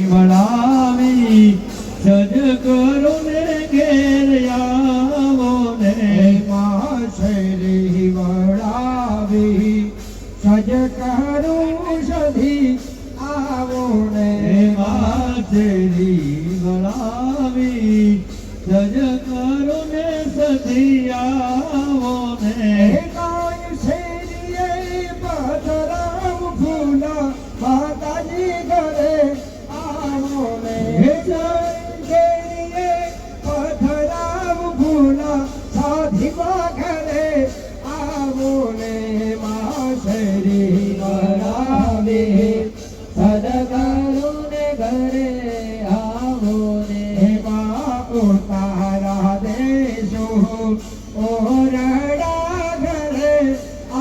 વળાવી સજ કરો ને ઘેર આવો ને માં શેરી વળાવી સજ કરું સધી આવો ને માછેરી વળાવી સજ કરો ને સધી આવો ને કાય શેરીએ પથરામ ફૂલા માતાજી ઘરે આવો ને શેરીએ પથરામ ફૂલા સાધીમાં ઘરે આવો ને માં શેરી વળાવી સદગરું ને ઘરે આવો ને માં ઉતારા દેશો ઓરડા ઘરે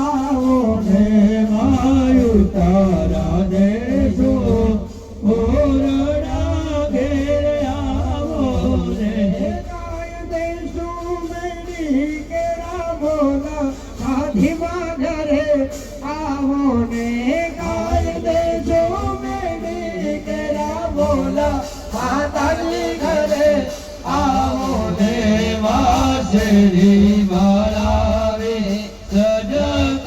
આવો ને માયુ તારા દેશો ઓરડા ઘેર આવો ને કાય દેશો મેરી કેરા બોલા સાધીમાં ઘરે આવો ને કાય દેશો મેરી કેરા બોલા માતાજી ઘરે આવો ને વાસરી વળાવે સજ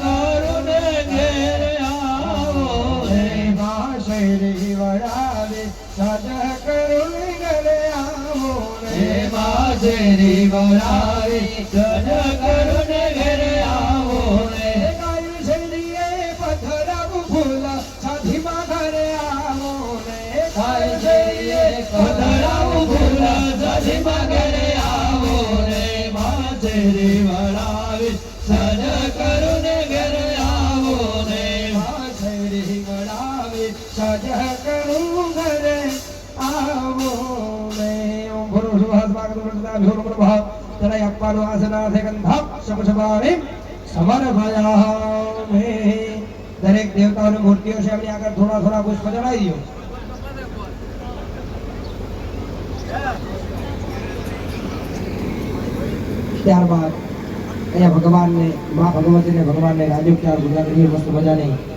કરું ને ઘેર આવો ને માં શેરી વળાવે સજ કરું ઘરે આવો ને વાસરી વળાવે સજ કરું ને ઘેર આવો ને કાય શેરીએ પથરામ ફૂલા સાધીમાં ઘરે આવો ને કાય શેરીએ પથરામ ફૂલા સાધીમાં ઘરે આવો ને વાસરી વળાવે સજ કરું ને ઘેર આવો ને શેરી વળાવે સજ કરું ઘરે આવો ને ઓમ ભરો સુભાષ ભાગવત વૃંદા ભ્યો પ્રભાવ તરાય અપ્પાનો આસનાથે ગંધા શપશપાવે સમર્પયામે દરેક દેવતાઓની મૂર્તિઓ છે એમની આગળ થોડા થોડા પુષ્પ ચડાવી દો ત્યારબાદ અહીંયા ભગવાનને મા ભગવતીને ભગવાનને રાજોપચાર ગુજરાતની મસ્ત મજાની